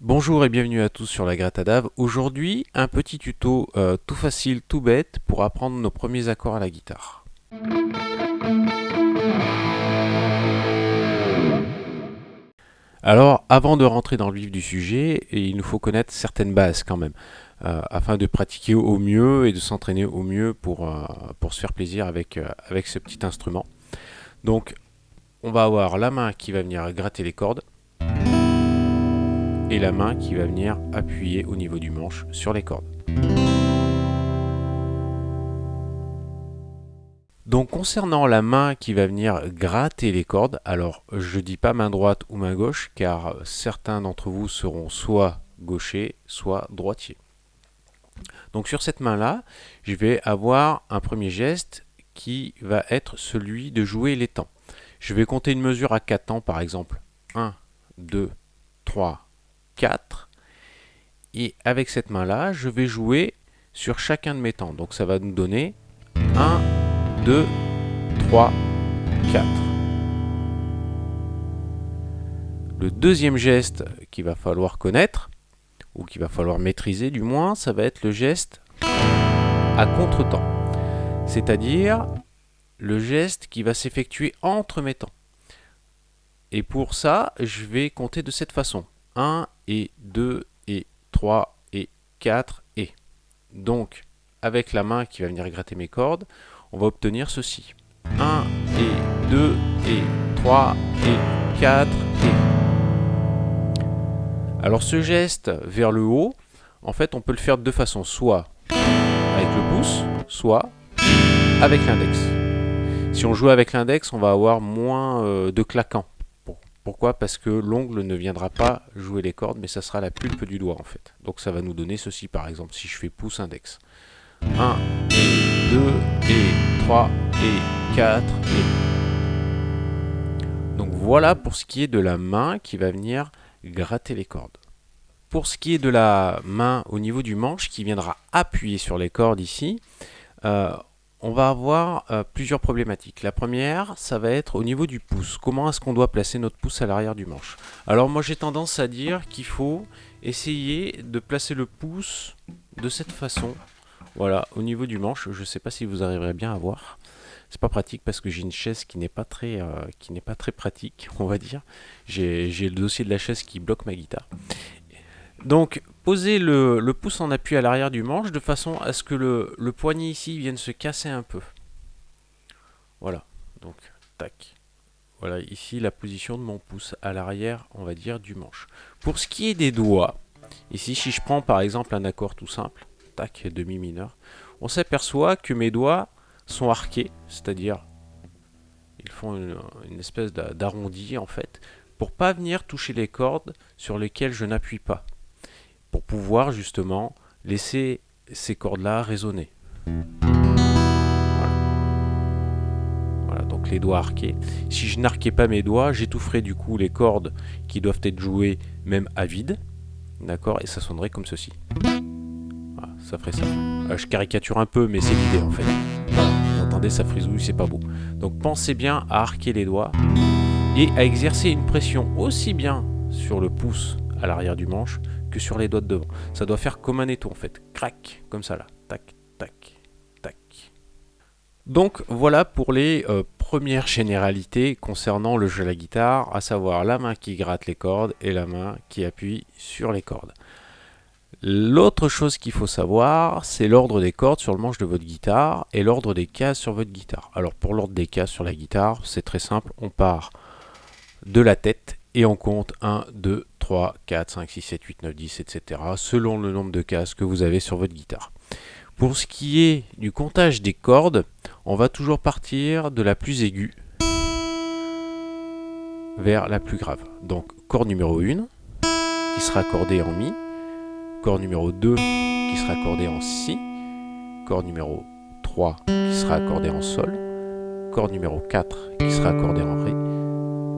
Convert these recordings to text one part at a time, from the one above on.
Bonjour et bienvenue à tous sur la Gratadave. Aujourd'hui, un petit tuto tout facile, tout bête pour apprendre nos premiers accords à la guitare. Alors, avant de rentrer dans le vif du sujet, il nous faut connaître certaines bases quand même, afin de pratiquer au mieux et de s'entraîner au mieux pour se faire plaisir avec ce petit instrument. Donc, on va avoir la main qui va venir gratter les cordes et la main qui va venir appuyer au niveau du manche sur les cordes. Donc concernant la main qui va venir gratter les cordes, alors je dis pas main droite ou main gauche car certains d'entre vous seront soit gauchers, soit droitiers. Donc sur cette main-là, je vais avoir un premier geste qui va être celui de jouer les temps. Je vais compter une mesure à 4 temps par exemple. 1, 2, 3, 4. Et avec cette main-là, je vais jouer sur chacun de mes temps. Donc ça va nous donner 1, 2, 3, 4. Le deuxième geste qu'il va falloir connaître, ou qu'il va falloir maîtriser du moins, ça va être le geste à contre-temps. C'est-à-dire le geste qui va s'effectuer entre mes temps. Et pour ça, je vais compter de cette façon. 1 et 2 et 3 et 4 et. Donc, avec la main qui va venir gratter mes cordes, on va obtenir ceci. 1 et 2 et 3 et 4 et. Alors ce geste vers le haut, en fait on peut le faire de deux façons, soit avec le pouce, soit avec l'index. Si on joue avec l'index, on va avoir moins de claquants. Pourquoi? Parce que l'ongle ne viendra pas jouer les cordes, mais ça sera la pulpe du doigt en fait. Donc ça va nous donner ceci par exemple, si je fais pouce index. 1 et 2 et 3 et 4 et. Donc voilà pour ce qui est de la main qui va venir gratter les cordes. Pour ce qui est de la main au niveau du manche qui viendra appuyer sur les cordes ici, on va avoir plusieurs problématiques. La première, ça va être au niveau du pouce. Comment est-ce qu'on doit placer notre pouce à l'arrière du manche? Alors moi j'ai tendance à dire qu'il faut essayer de placer le pouce de cette façon. Voilà, au niveau du manche, je ne sais pas si vous arriverez bien à voir. C'est pas pratique parce que j'ai une chaise qui n'est pas très pratique, on va dire. J'ai le dossier de la chaise qui bloque ma guitare. Donc, posez le pouce en appui à l'arrière du manche de façon à ce que le poignet ici vienne se casser un peu. Voilà, donc, tac. Voilà, ici la position de mon pouce à l'arrière, on va dire, du manche. Pour ce qui est des doigts, ici, si je prends par exemple un accord tout simple, tac, demi mineur, on s'aperçoit que mes doigts sont arqués, c'est-à-dire ils font une espèce d'arrondi en fait, pour pas venir toucher les cordes sur lesquelles je n'appuie pas, pour pouvoir justement laisser ces cordes-là résonner. Voilà, donc les doigts arqués. Si je n'arquais pas mes doigts, j'étoufferais du coup les cordes qui doivent être jouées même à vide, d'accord, et ça sonnerait comme ceci. Voilà, ça ferait ça. Je caricature un peu, mais c'est l'idée en fait. Vous entendez, ça frisouille, c'est pas beau. Donc pensez bien à arquer les doigts et à exercer une pression aussi bien sur le pouce à l'arrière du manche que sur les doigts de devant. Ça doit faire comme un étau en fait. Crac, comme ça là. Tac, tac, tac. Donc voilà pour les premières généralités concernant le jeu à la guitare, à savoir la main qui gratte les cordes et la main qui appuie sur les cordes. L'autre chose qu'il faut savoir, c'est l'ordre des cordes sur le manche de votre guitare et l'ordre des cases sur votre guitare. Alors pour l'ordre des cases sur la guitare, c'est très simple, on part de la tête et on compte 1, 2, 3, 4, 5, 6, 7, 8, 9, 10, etc. selon le nombre de cases que vous avez sur votre guitare. Pour ce qui est du comptage des cordes, on va toujours partir de la plus aiguë vers la plus grave. Donc corde numéro 1 qui sera accordée en Mi, corde numéro 2 qui sera accordée en Si, corde numéro 3 qui sera accordée en Sol, corde numéro 4 qui sera accordée en Ré,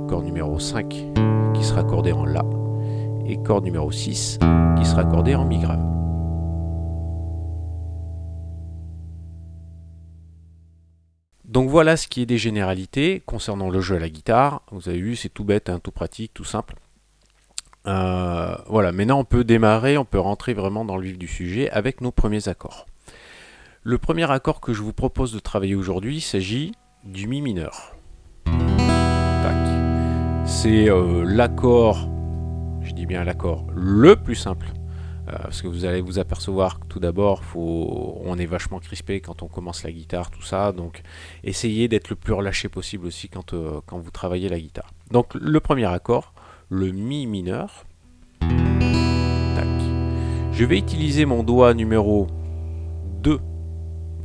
corde numéro 5 qui sera accordée en La, et corde numéro 6 qui sera accordée en Mi grave. Donc voilà ce qui est des généralités concernant le jeu à la guitare. Vous avez vu, c'est tout bête, hein, tout pratique, tout simple. Voilà, maintenant on peut démarrer, on peut rentrer vraiment dans le vif du sujet avec nos premiers accords. Le premier accord que je vous propose de travailler aujourd'hui, il s'agit du mi mineur. Tac. C'est l'accord, je dis bien l'accord, le plus simple. Parce que vous allez vous apercevoir que tout d'abord, on est vachement crispé quand on commence la guitare, tout ça. Donc essayez d'être le plus relâché possible aussi quand vous travaillez la guitare. Donc le premier accord, le mi mineur. Tac. Je vais utiliser mon doigt numéro 2.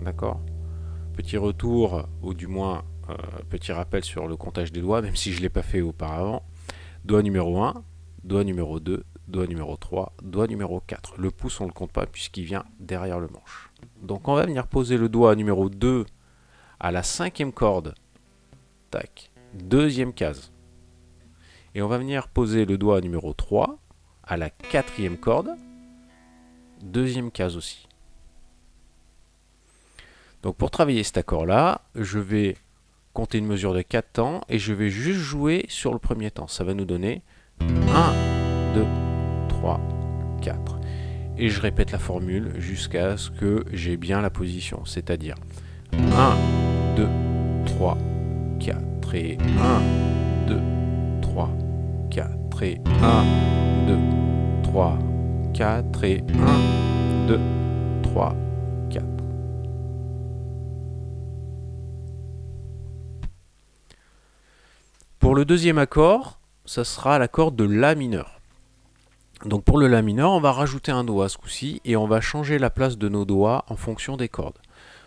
D'accord. Petit retour, ou du moins petit rappel sur le comptage des doigts, même si je ne l'ai pas fait auparavant. Doigt numéro 1, doigt numéro 2, doigt numéro 3, doigt numéro 4. Le pouce, on ne le compte pas puisqu'il vient derrière le manche. Donc on va venir poser le doigt numéro 2 à la 5e corde. Tac. Deuxième case. Et on va venir poser le doigt numéro 3 à la 4e corde. Deuxième case aussi. Donc pour travailler cet accord-là, je vais compter une mesure de 4 temps et je vais juste jouer sur le premier temps. Ça va nous donner 1, 2, 3, 4. Et je répète la formule jusqu'à ce que j'ai bien la position. C'est-à-dire 1, 2, 3, 4 et 1, 2, 3, 4 et 1, 2, 3, 4 et 1, 2, 3, 4. Pour le deuxième accord, ça sera l'accord de La mineur. Donc pour le La mineur, on va rajouter un doigt ce coup-ci et on va changer la place de nos doigts en fonction des cordes.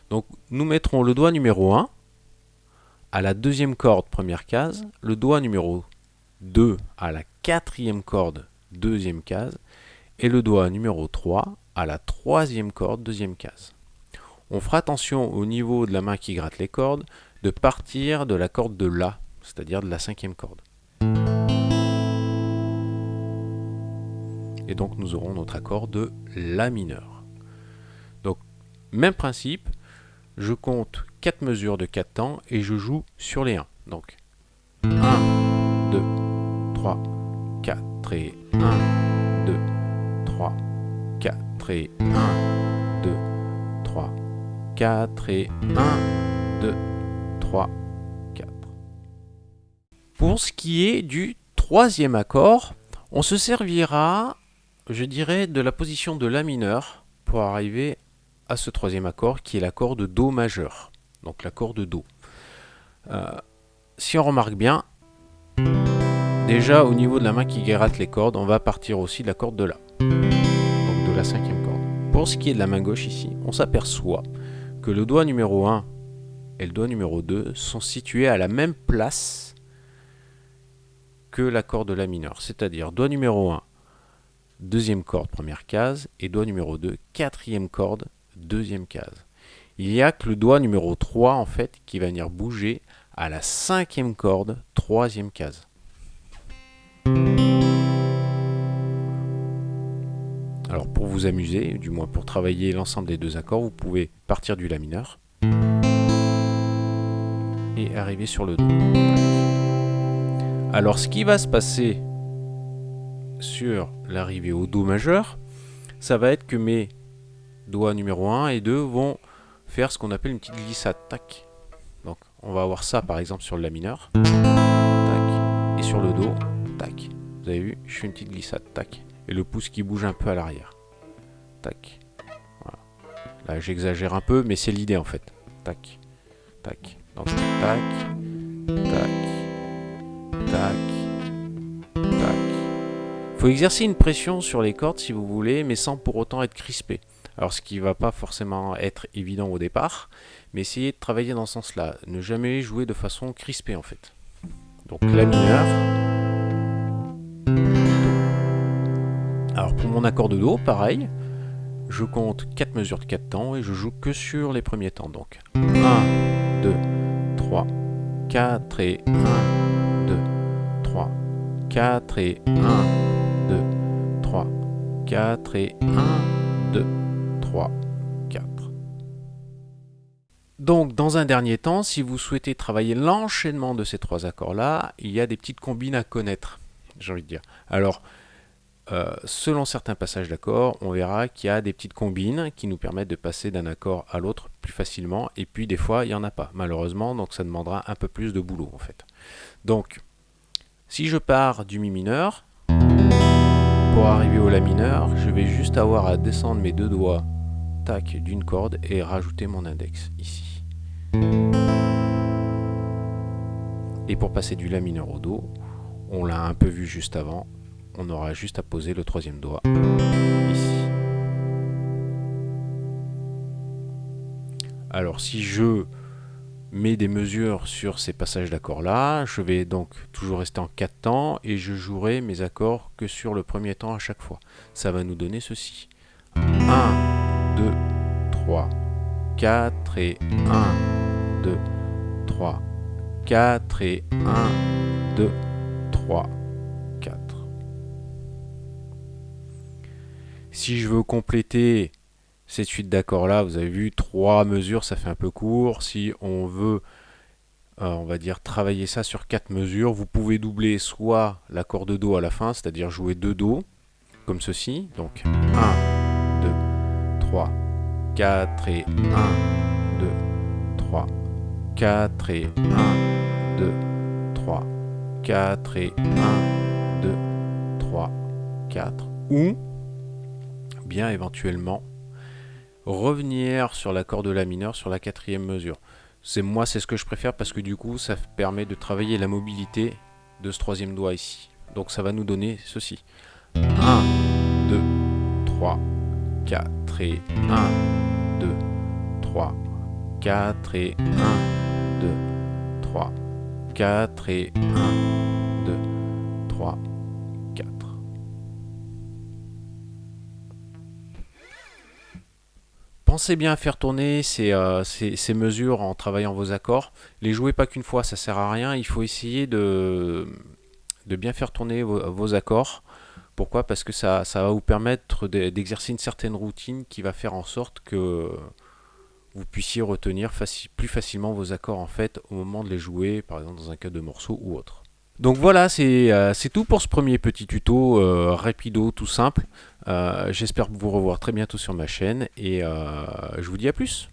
Donc nous mettrons le doigt numéro 1 à la deuxième corde, première case, le doigt numéro 2 à la 4e corde, deuxième case, et le doigt numéro 3 à la 3e corde, deuxième case. On fera attention au niveau de la main qui gratte les cordes, de partir de la corde de La, c'est-à-dire de la 5e corde. Et donc nous aurons notre accord de La mineur. Donc même principe, je compte 4 mesures de 4 temps et je joue sur les 1. Donc 1, 2, 3, 4 et 1, 2, 3, 4 et 1, 2, 3, 4 et 1, 2, 3, 4. Pour ce qui est du troisième accord, on se servira, je dirais, de la position de La mineur pour arriver à ce troisième accord qui est l'accord de Do majeur, donc l'accord de Do. Si on remarque bien, déjà au niveau de la main qui gratte les cordes, on va partir aussi de la corde de La, donc de la 5e corde. Pour ce qui est de la main gauche ici, on s'aperçoit que le doigt numéro 1 et le doigt numéro 2 sont situés à la même place que l'accord de La mineur, c'est-à-dire doigt numéro 1, deuxième corde, première case, et doigt numéro 2, quatrième corde, deuxième case. Il n'y a que le doigt numéro 3 en fait qui va venir bouger à la 5e corde, troisième case. Alors pour vous amuser, du moins pour travailler l'ensemble des deux accords, vous pouvez partir du La mineur et arriver sur le Do. Alors ce qui va se passer sur l'arrivée au Do majeur, ça va être que mes doigts numéro 1 et 2 vont faire ce qu'on appelle une petite glissade. Tac. Donc on va avoir ça par exemple sur le La mineur. Tac. Et sur le Do. Tac. Vous avez vu, je fais une petite glissade. Tac. Et le pouce qui bouge un peu à l'arrière. Tac. Voilà. Là j'exagère un peu, mais c'est l'idée en fait. Tac. Tac. Donc tac. Tac. Tac. Tac. Il faut exercer une pression sur les cordes si vous voulez, mais sans pour autant être crispé. Alors ce qui ne va pas forcément être évident au départ, mais essayez de travailler dans ce sens-là. Ne jamais jouer de façon crispée en fait. Donc La mineur. Alors pour mon accord de Do, pareil, je compte 4 mesures de 4 temps et je joue que sur les premiers temps. Donc 1, 2, 3, 4 et 1, 2, 3, 4 et 1, 2, 3, 4 et 1, 2, 3, 4. Donc dans un dernier temps, si vous souhaitez travailler l'enchaînement de ces trois accords-là, il y a des petites combines à connaître, j'ai envie de dire. Alors, selon certains passages d'accords, on verra qu'il y a des petites combines qui nous permettent de passer d'un accord à l'autre plus facilement, et puis des fois il n'y en a pas, malheureusement, donc ça demandera un peu plus de boulot en fait. Donc, si je pars du mi mineur, pour arriver au la mineur, je vais juste avoir à descendre mes deux doigts tac d'une corde et rajouter mon index ici. Et pour passer du la mineur au do, on l'a un peu vu juste avant, on aura juste à poser le troisième doigt ici. Alors si je mets des mesures sur ces passages d'accords là, je vais donc toujours rester en 4 temps et je jouerai mes accords que sur le premier temps à chaque fois. Ça va nous donner ceci. 1, 2, 3, 4 et 1, 2, 3, 4 et 1, 2, 3, 4. Si je veux compléter cette suite d'accords là, vous avez vu 3 mesures, ça fait un peu court. Si on veut, on va dire, travailler ça sur 4 mesures, vous pouvez doubler soit l'accord de do à la fin, c'est-à-dire jouer 2 do, comme ceci. Donc 1, 2, 3, 4 et 1, 2, 3, 4 et 1, 2, 3, 4 et 1, 2, 3, 4. Ou bien éventuellement revenir sur l'accord de la mineur sur la quatrième mesure. C'est ce que je préfère parce que du coup ça permet de travailler la mobilité de ce troisième doigt ici. Donc ça va nous donner ceci. 1, 2, 3, 4 et 1, 2, 3, 4 et 1, 2, 3, 4 et 1, 2, 3, 4. Pensez bien à faire tourner ces mesures en travaillant vos accords. Les jouez pas qu'une fois, ça sert à rien. Il faut essayer de bien faire tourner vos accords. Pourquoi? Parce que ça va vous permettre d'exercer une certaine routine qui va faire en sorte que vous puissiez retenir plus facilement vos accords en fait au moment de les jouer, par exemple dans un cas de morceau ou autre. Donc voilà, c'est tout pour ce premier petit tuto rapido, tout simple. J'espère vous revoir très bientôt sur ma chaîne et je vous dis à plus.